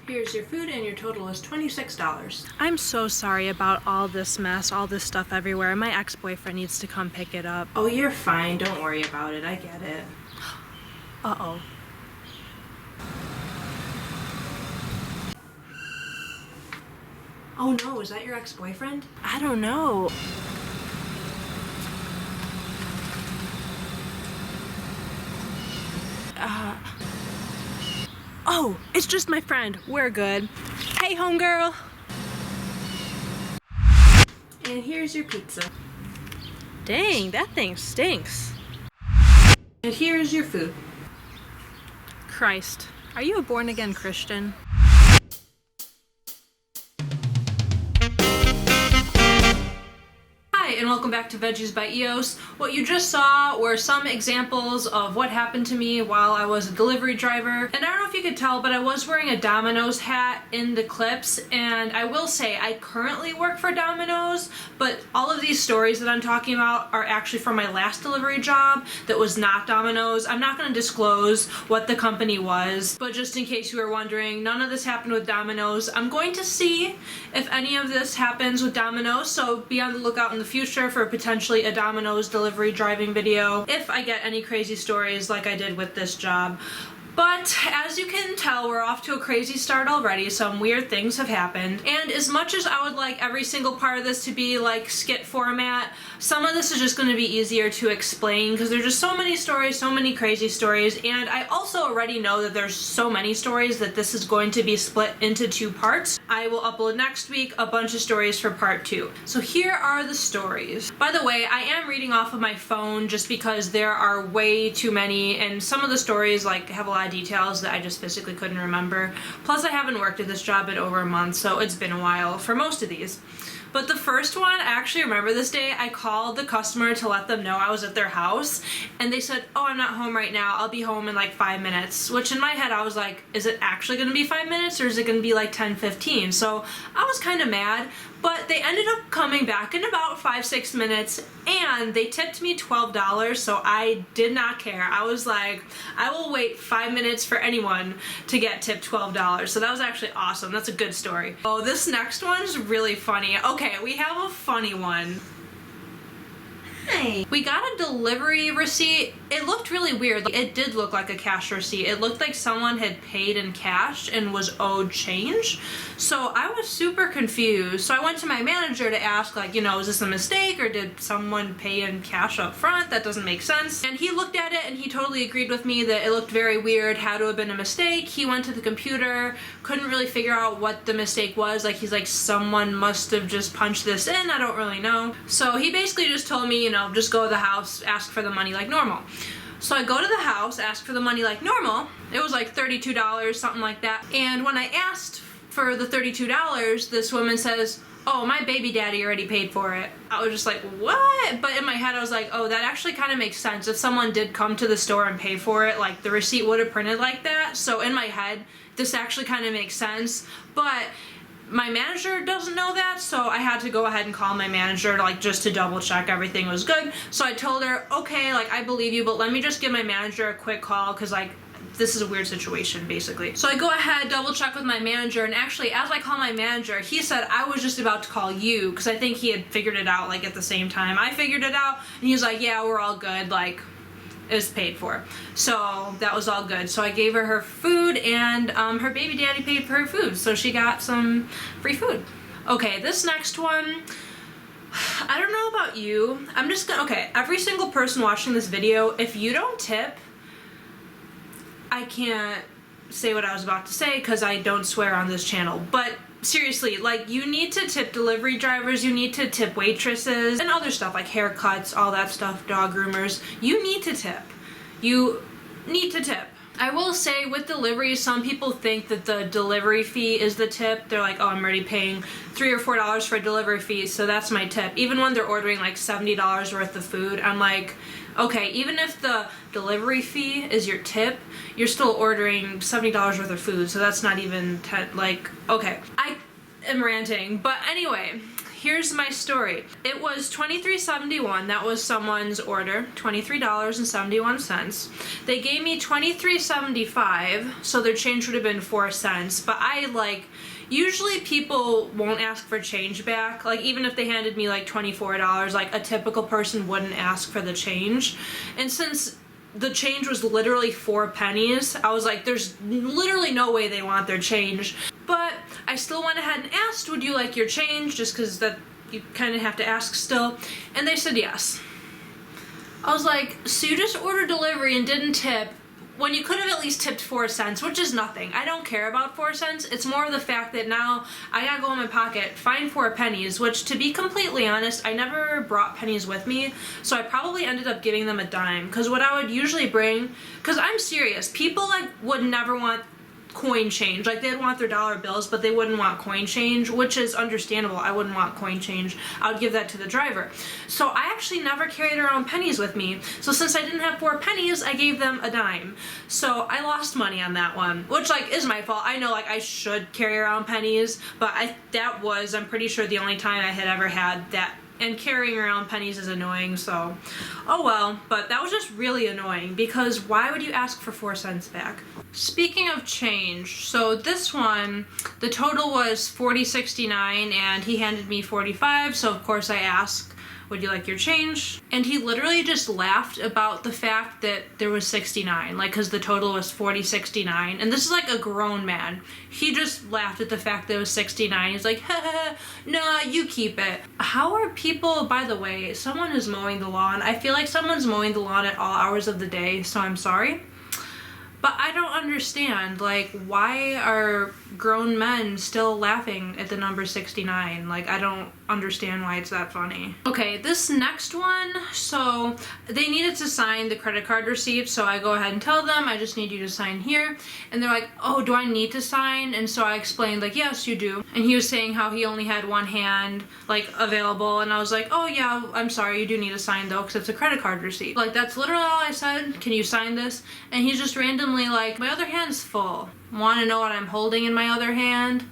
Here's your food and your total is $26. I'm so sorry about all this mess, all this stuff everywhere. My ex-boyfriend needs to come pick it up. Oh, you're fine. Don't worry about it. I get it. Uh-oh. Oh no, is that your ex-boyfriend? I don't know. Oh, it's just my friend. We're good. Hey, homegirl. And here's your pizza. Dang, that thing stinks. And here's your food. Christ, are you a born-again Christian? And welcome back to Veggies by EOS. What you just saw were some examples of what happened to me while I was a delivery driver. And I don't know if you could tell, but I was wearing a Domino's hat in the clips. And I will say I currently work for Domino's, but all of these stories that I'm talking about are actually from my last delivery job that was not Domino's. I'm not going to disclose what the company was, but just in case you were wondering, none of this happened with Domino's. I'm going to see if any of this happens with Domino's, so be on the lookout in the future for potentially a Domino's delivery driving video if I get any crazy stories like I did with this job. But as you can tell, we're off to a crazy start already. Some weird things have happened. And as much as I would like every single part of this to be like skit format, some of this is just going to be easier to explain because there's just so many stories, so many crazy stories. And I also already know that there's so many stories that this is going to be split into 2 parts. I will upload next week a bunch of stories for part 2. So here are the stories. By the way, I am reading off of my phone just because there are way too many, and some of the stories like have a lot of details that I just physically couldn't remember. Plus I haven't worked at this job in over a month, so it's been a while for most of these. But the first one, I actually remember this day. I called the customer to let them know I was at their house, and they said, oh, I'm not home right now. I'll be home in like 5 minutes, which in my head I was like, is it actually going to be 5 minutes or is it going to be like 10, 15? So I was kind of mad, but they ended up coming back in about 5-6 minutes, and they tipped me $12, so I did not care. I was like, I will wait 5 minutes for anyone to get tipped $12. So that was actually awesome. That's a good story. Oh, this next one's really funny. Okay, we have a funny one. Hi. We got a delivery receipt. It looked really weird. It did look like a cash receipt. It looked like someone had paid in cash and was owed change. So I was super confused. So I went to my manager to ask, like, you know, is this a mistake or did someone pay in cash up front? That doesn't make sense. And he looked at it and he totally agreed with me that it looked very weird, had to have been a mistake. He went to the computer, couldn't really figure out what the mistake was. Like, he's like, someone must have just punched this in. I don't really know. So he basically just told me, you know, just go to the house, ask for the money like normal. So I go to the house, ask for the money like normal. It was like $32, something like that. And when I asked for the $32, this woman says, oh, my baby daddy already paid for it. I was just like, what? But in my head I was like, oh, that actually kind of makes sense. If someone did come to the store and pay for it, like the receipt would have printed like that. So in my head, this actually kind of makes sense. But my manager doesn't know that, so I had to go ahead and call my manager like just to double check everything was good. So I told her, okay, like I believe you, but let me just give my manager a quick call because like this is a weird situation basically. So I go ahead, double check with my manager, and actually as I call my manager, he said I was just about to call you because I think he had figured it out like at the same time I figured it out, and he was like, yeah, we're all good, like is paid for. So that was all good. So I gave her her food, and her baby daddy paid for her food, so she got some free food. Okay, this next one, I don't know about you. I'm just gonna, okay, every single person watching this video, if you don't tip, I can't say what I was about to say because I don't swear on this channel, but seriously, like, you need to tip delivery drivers, you need to tip waitresses, and other stuff like haircuts, all that stuff, dog groomers. You need to tip. You need to tip. I will say with deliveries, some people think that the delivery fee is the tip. They're like, oh, I'm already paying $3 or $4 for a delivery fee, so that's my tip. Even when they're ordering like $70 worth of food, I'm like, okay, even if the delivery fee is your tip, you're still ordering $70 worth of food, so that's not even like, okay. I am ranting, but anyway, here's my story. It was $23.71. That was someone's order, $23.71. They gave me $23.75, so their change would have been 4 cents. But usually people won't ask for change back. Like, even if they handed me like $24, like a typical person wouldn't ask for the change. And since the change was literally 4 pennies, I was like, there's literally no way they want their change. But I still went ahead and asked, would you like your change? Just because that you kind of have to ask still. And they said yes. I was like, so you just ordered delivery and didn't tip when you could have at least tipped 4 cents, which is nothing. I don't care about 4 cents. It's more the fact that now I gotta go in my pocket, find 4 pennies, which, to be completely honest, I never brought pennies with me, so I probably ended up giving them a dime. Because what I would usually bring, because I'm serious, people would never want coin change. Like, they'd want their dollar bills, but they wouldn't want coin change, which is understandable. I wouldn't want coin change. I would give that to the driver. So I actually never carried around pennies with me. So since I didn't have 4 pennies, I gave them a dime. So I lost money on that one, which is my fault. I know I should carry around pennies, but that was, I'm pretty sure, the only time I had ever had that. And carrying around pennies is annoying, so oh well. But that was just really annoying, because why would you ask for 4 cents back? Speaking of change, so this one, the total was $40.69 and he handed me $45, so of course I asked, would you like your change? And he literally just laughed about the fact that there was 69, because the total was $40.69, and this is a grown man. He just laughed at the fact that it was 69. He's like, ha, nah, you keep it. How are people, by the way, someone is mowing the lawn. I feel like someone's mowing the lawn at all hours of the day, so I'm sorry. But I don't understand, why are grown men still laughing at the number 69? I don't understand why it's that funny. Okay, this next one, so they needed to sign the credit card receipt, so I go ahead and tell them, I just need you to sign here. And they're like, oh, do I need to sign? And so I explained, yes, you do. And he was saying how he only had one hand, available, and I was like, oh yeah, I'm sorry, you do need to sign though, because it's a credit card receipt. That's literally all I said. Can you sign this? And he's just randomly my other hand's full. Want to know what I'm holding in my other hand?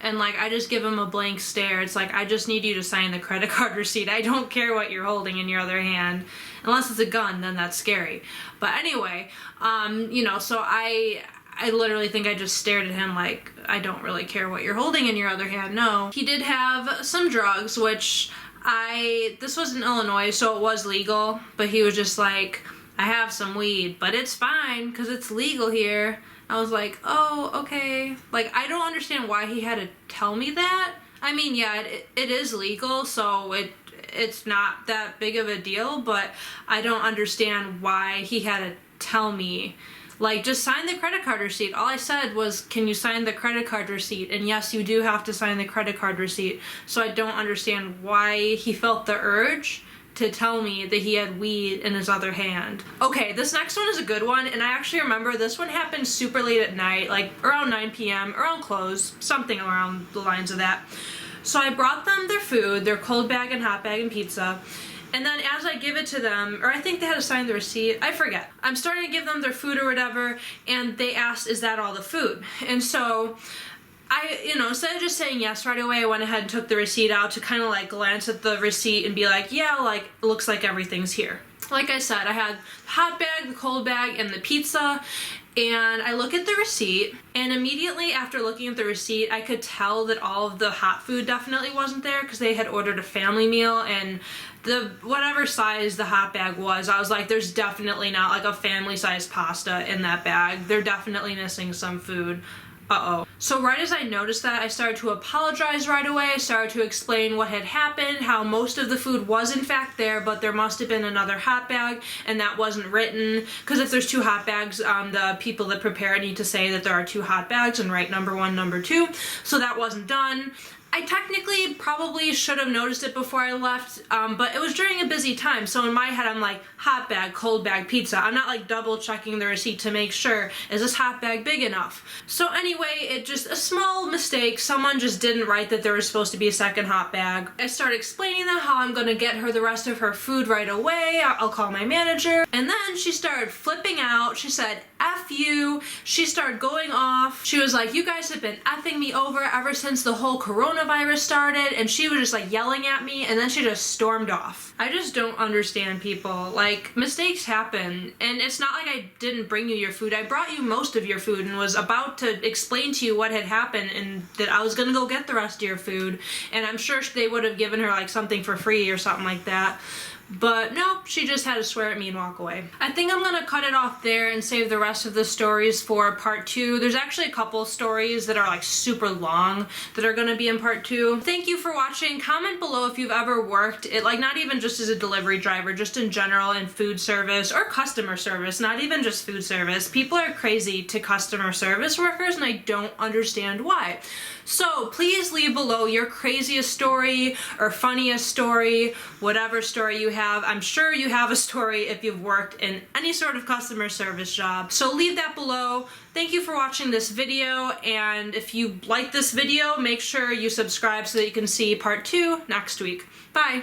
And I just give him a blank stare. It's I just need you to sign the credit card receipt. I don't care what you're holding in your other hand. Unless it's a gun, then that's scary. But anyway, so I literally think I just stared at him I don't really care what you're holding in your other hand. No. He did have some drugs, which this was in Illinois, so it was legal, but he was just I have some weed, but it's fine because it's legal here. I was like, oh, okay. I don't understand why he had to tell me that. I mean, yeah, it is legal, so it's not that big of a deal, but I don't understand why he had to tell me. Just sign the credit card receipt. All I said was, can you sign the credit card receipt? And yes, you do have to sign the credit card receipt. So I don't understand why he felt the urge to tell me that he had weed in his other hand. Okay, this next one is a good one, and I actually remember this one happened super late at night, around 9 p.m., around close, something around the lines of that. So I brought them their food, their cold bag and hot bag and pizza, and then as I give it to them, or I think they had to sign the receipt, I forget. I'm starting to give them their food or whatever, and they asked, is that all the food? And so instead of just saying yes right away, I went ahead and took the receipt out to kind of glance at the receipt and be like, yeah, it looks like everything's here. Like I said, I had the hot bag, the cold bag, and the pizza, and I look at the receipt, and immediately after looking at the receipt, I could tell that all of the hot food definitely wasn't there because they had ordered a family meal, and whatever size the hot bag was, I was like, there's definitely not a family size pasta in that bag. They're definitely missing some food. Uh-oh. So right as I noticed that, I started to apologize right away. I started to explain what had happened, how most of the food was in fact there, but there must have been another hot bag, and that wasn't written. Because if there's 2 hot bags, the people that prepare need to say that there are 2 hot bags and write number 1, number 2. So that wasn't done. I technically probably should have noticed it before I left, but it was during a busy time, so in my head I'm like, hot bag, cold bag, pizza. I'm not double checking the receipt to make sure, is this hot bag big enough? So anyway, a small mistake, someone just didn't write that there was supposed to be a second hot bag. I started explaining them how I'm gonna get her the rest of her food right away, I'll call my manager, and then she started flipping out. She said, F you. She started going off. She was like, you guys have been effing me over ever since the whole coronavirus coronavirus started, and she was just like yelling at me, and then she just stormed off. I just don't understand people. Like, mistakes happen, and it's not like I didn't bring you your food. I brought you most of your food and was about to explain to you what had happened and that I was gonna go get the rest of your food, and I'm sure they would have given her like something for free or something like that. But no, she just had to swear at me and walk away. I think I'm gonna cut it off there and save the rest of the stories for part 2. There's actually a couple stories that are like super long that are gonna be in part 2. Thank you for watching. Comment below if you've ever worked it, like not even just as a delivery driver, just in general in food service or customer service, not even just food service. People are crazy to customer service workers and I don't understand why. So please leave below your craziest story or funniest story, whatever story you have. I'm sure you have a story if you've worked in any sort of customer service job. So leave that below. Thank you for watching this video, and if you like this video, make sure you subscribe so that you can see part 2 next week. Bye.